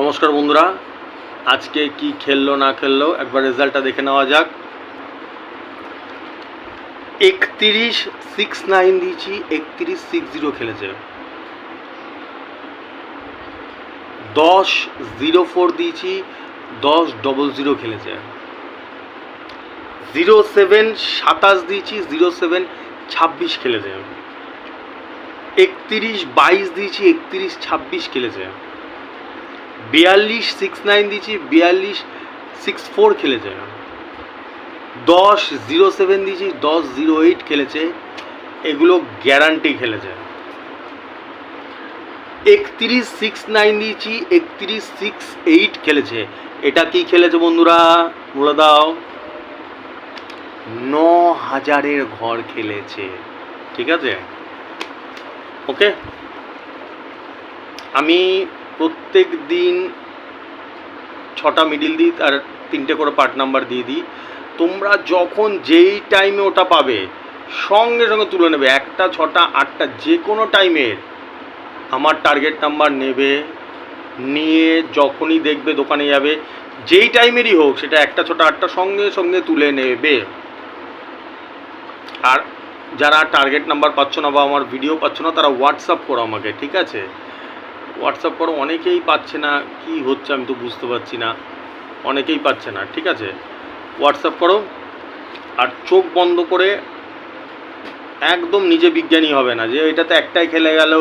নমস্কার বন্ধুরা, আজকে কি খেললো না খেললো একবার রেজাল্টটা দেখে নেওয়া যাক। 31-6-9 দিয়েছি, 31-6-0 খেলেছে। 10-0-4 দিয়েছি, 10-0-0 খেলেছে। 0-7-27 দিয়েছি, 0-7-26 খেলেছে। 31-22 দিয়েছি, 31-26 খেলেছে। 42-6-9 দিয়েছি, 42-6-4 খেলেছে। 10-0-7 দিয়েছি, 10-0-8 খেলেছে। এগুলো গ্যারান্টি খেলেছে। 31-6-9 দিয়েছি, 31-6-8 খেলেছে। এটা কি খেলেছে বন্ধুরা বলে দাও? 9,000-এর ঘর খেলেছে। ঠিক আছে, ওকে। আমি প্রত্যেক দিন 6টা মিডিল দিই আর 3টে করে পার্ট নাম্বার দিয়ে দিই। তোমরা যখন যেই টাইমে ওটা পাবে সঙ্গে সঙ্গে তুলে নেবে। 1টা, 6টা, 8টা যে কোনো টাইমের আমার টার্গেট নাম্বার নেবে, নিয়ে যখনই দেখবে দোকানে যাবে, যেই টাইমেরই হোক সেটা 1টা, 6টা, 8টা সঙ্গে সঙ্গে তুলে নেবে। আর যারা টার্গেট নাম্বার পাচ্ছ না বা আমার ভিডিও পাচ্ছ না তারা হোয়াটসঅ্যাপ করো আমাকে, ঠিক আছে? হোয়াটসঅ্যাপ করো। অনেকেই পাচ্ছে না, কি হচ্ছে আমি তো বুঝতে পারছি না, অনেকেই পাচ্ছে না। ঠিক আছে, হোয়াটসঅ্যাপ করো। আর চোখ বন্ধ করে একদম নিজে বিজ্ঞানী হবে না যে এটাতে 1টায় খেলে গেল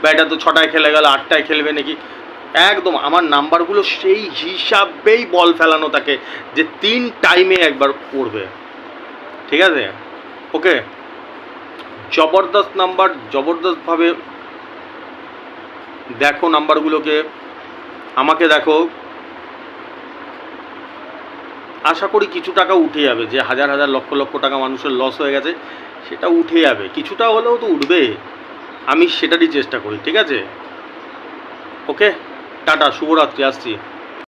বা এটা তো 6টায় খেলে গেল, 8টায় খেলবে নাকি। একদম আমার নাম্বারগুলো সেই হিসাবেই বল ফেলানো থাকে যে 3 টাইমে একবার পড়বে। ঠিক আছে, ওকে। জবরদস্ত নাম্বার, জবরদস্তভাবে দেখো নাম্বারগুলোকে, আমাকে দেখো। আশা করি কিছু টাকা উঠে যাবে। যে হাজার হাজার লক্ষ লক্ষ টাকা মানুষের লস হয়ে গেছে সেটা উঠে যাবে, কিছুটা হলেও তো উঠবে। আমি সেটারই চেষ্টা করি। ঠিক আছে, ওকে, টাটা, শুভরাত্রি, আসছি।